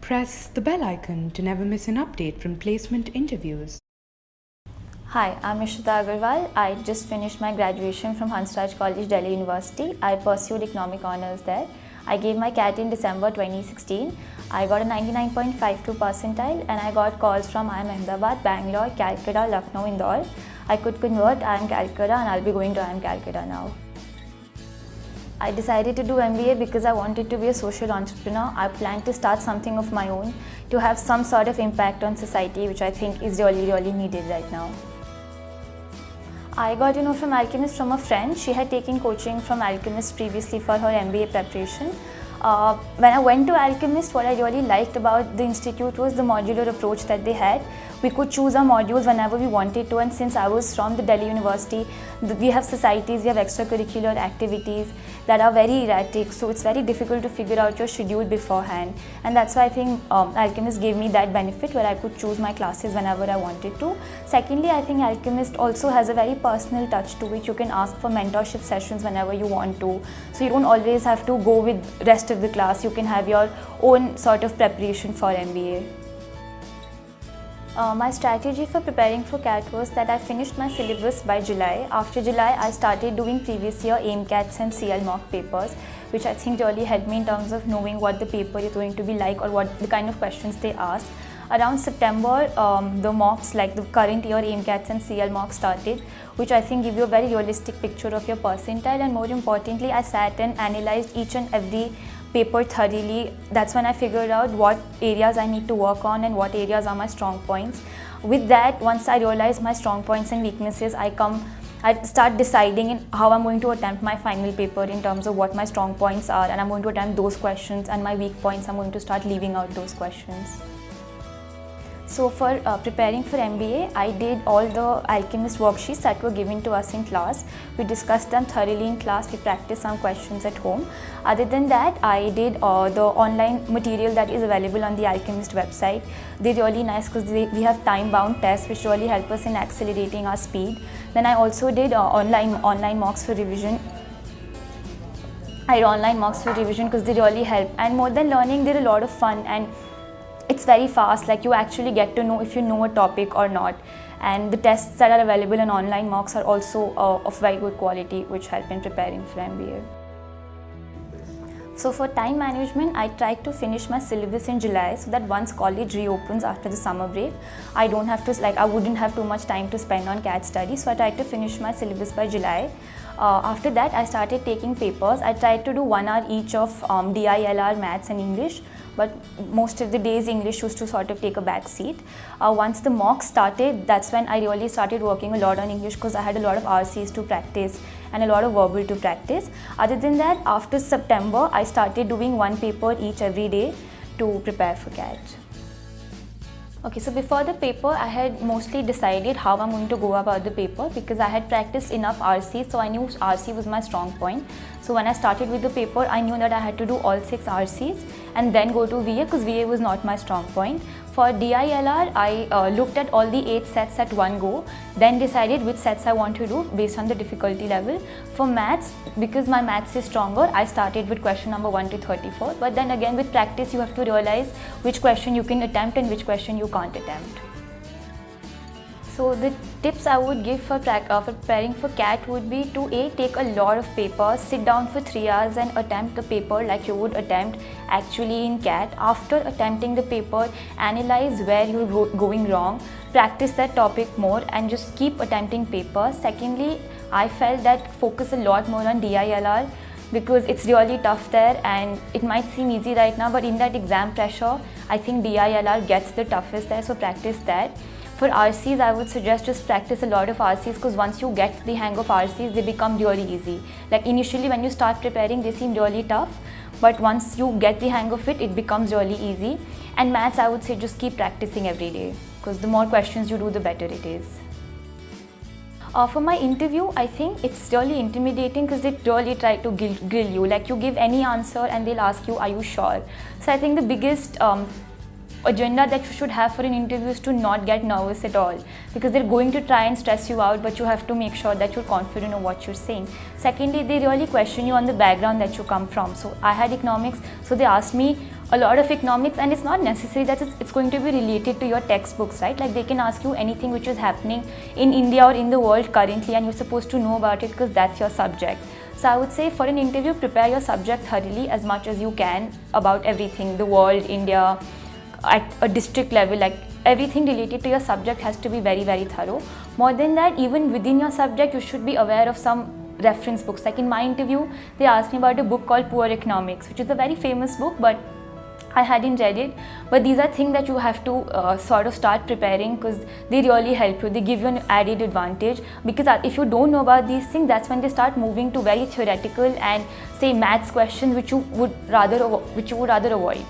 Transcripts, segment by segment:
press the bell icon to never miss an update from placement interviews. Hi, I'm Ishita Agarwal. I just finished my graduation from Hansraj College, Delhi University. I pursued economic honors there. I gave my CAT in December 2016. I got a 99.52 percentile and I got calls from IIM Ahmedabad, Bangalore, Calcutta, Lucknow, Indore. I could convert IIM Calcutta and I'll be going to IIM Calcutta now. I decided to do MBA because I wanted to be a social entrepreneur. I planned to start something of my own to have some sort of impact on society, which I think is really needed right now. I got to know from Alchemist from a friend. She had taken coaching from Alchemist previously for her MBA preparation. When I went to Alchemist, what I really liked about the institute was the modular approach that they had. We could choose our modules whenever we wanted to, and since I was from the Delhi University, we have societies, we have extracurricular activities that are very erratic, so it's very difficult to figure out your schedule beforehand. And that's why I think Alchemist gave me that benefit where I could choose my classes whenever I wanted to. Secondly, I think Alchemist also has a very personal touch to it. You can ask for mentorship sessions whenever you want to, so you don't always have to go with rest of the class. You can have your own sort of preparation for MBA. My strategy for preparing for CAT was that I finished my syllabus by July. After July, I started doing previous year AIM CATs and CL mock papers, which I think really helped me in terms of knowing what the paper is going to be like or what the kind of questions they ask. Around September, the mocks, like the current year AIM CATs and CL mocks started, which I think give you a very realistic picture of your percentile, and more importantly, I sat and analyzed each and every paper thoroughly. That's when I figured out what areas I need to work on and what areas are my strong points. With that, once I realized my strong points and weaknesses, I start deciding how I'm going to attempt my final paper in terms of what my strong points are, and I'm going to attempt those questions, and my weak points, I'm going to start leaving out those questions. So for preparing for MBA, I did all the Alchemist worksheets that were given to us in class. We discussed them thoroughly in class, we practiced some questions at home. Other than that, I did the online material that is available on the Alchemist website. They're really nice because we have time-bound tests which really help us in accelerating our speed. Then I also did online mocks for revision. I did online mocks for revision because they really help. And more than learning, they're a lot of fun and it's very fast, like you actually get to know if you know a topic or not. And the tests that are available in online mocks are also of very good quality, which help in preparing for MBA. So for time management, I tried to finish my syllabus in July so that once college reopens after the summer break, I wouldn't have too much time to spend on CAT study. So I tried to finish my syllabus by July. After that, I started taking papers. I tried to do 1 hour each of DILR, Maths and English, but most of the days English used to sort of take a back seat. Once the mock started, that's when I really started working a lot on English because I had a lot of RCs to practice and a lot of verbal to practice. Other than that, after September, I started doing 1 paper each every day to prepare for CAT. Okay, so before the paper, I had mostly decided how I'm going to go about the paper because I had practiced enough RC, so I knew RC was my strong point. So when I started with the paper, I knew that I had to do all 6 RCs and then go to VA because VA was not my strong point. For DILR, I looked at all the 8 sets at one go, then decided which sets I want to do based on the difficulty level. For maths, because my maths is stronger, I started with question number 1 to 34. But then again, with practice, you have to realize which question you can attempt and which question you can't attempt. So the tips I would give for preparing for CAT would be to take a lot of papers, sit down for 3 hours and attempt the paper like you would attempt actually in CAT. After attempting the paper, analyze where you're going wrong, practice that topic more and just keep attempting papers. Secondly, I felt that focus a lot more on DILR because it's really tough there and it might seem easy right now, but in that exam pressure, I think DILR gets the toughest there, so practice that. For RCs, I would suggest just practice a lot of RCs because once you get the hang of RCs, they become really easy. Like initially when you start preparing, they seem really tough, but once you get the hang of it, it becomes really easy. And maths, I would say just keep practicing every day because the more questions you do, the better it is. For my interview, I think it's really intimidating because they really try to grill you. Like you give any answer and they'll ask you, are you sure? So I think the biggest agenda that you should have for an interview is to not get nervous at all, because they're going to try and stress you out, but you have to make sure that you're confident of what you're saying. Secondly, they really question you on the background that you come from. So I had economics, so they asked me a lot of economics, and it's not necessary that it's going to be related to your textbooks, right? Like they can ask you anything which is happening in India or in the world currently, and you're supposed to know about it because that's your subject. So I would say for an interview, prepare your subject thoroughly as much as you can about everything, the world, India, at a district level, like everything related to your subject has to be very, very thorough. More than that, even within your subject, you should be aware of some reference books. Like in my interview, they asked me about a book called Poor Economics, which is a very famous book, but I hadn't read it. But these are things that you have to sort of start preparing, because they really help you. They give you an added advantage, because if you don't know about these things, that's when they start moving to very theoretical and say maths questions which you would rather avoid.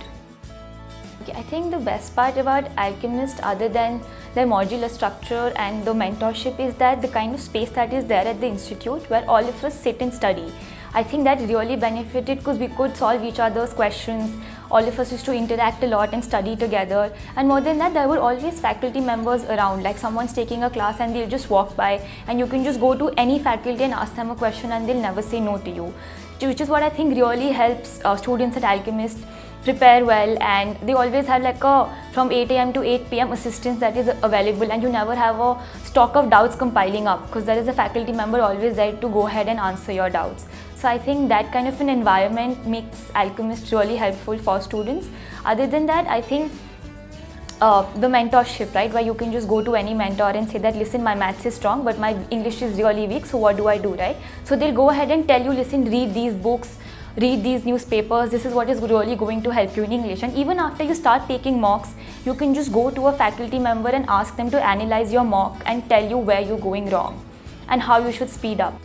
I think the best part about Alchemist, other than their modular structure and the mentorship, is that the kind of space that is there at the institute where all of us sit and study. I think that really benefited because we could solve each other's questions. All of us used to interact a lot and study together. And more than that, there were always faculty members around, like someone's taking a class and they'll just walk by, and you can just go to any faculty and ask them a question and they'll never say no to you, which is what I think really helps students at Alchemist prepare well. And they always have like a from 8 AM to 8 PM assistance that is available, and you never have a stock of doubts compiling up, because there is a faculty member always there to go ahead and answer your doubts. So I think that kind of an environment makes Alchemist really helpful for students. Other than that, I think the mentorship, right, where you can just go to any mentor and say that, listen, my maths is strong but my English is really weak, so what do I do, right? So they'll go ahead and tell you, listen, read these books, read these newspapers, this is what is really going to help you in English. And even after you start taking mocks, you can just go to a faculty member and ask them to analyze your mock and tell you where you're going wrong and how you should speed up.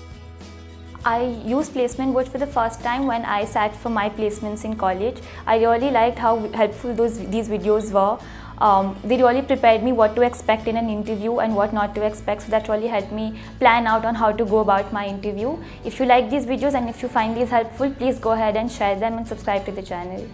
I used placement boards for the first time when I sat for my placements in college. I really liked how helpful these videos were. They really prepared me what to expect in an interview and what not to expect, so that really helped me plan out on how to go about my interview. If you like these videos and if you find these helpful, please go ahead and share them and subscribe to the channel.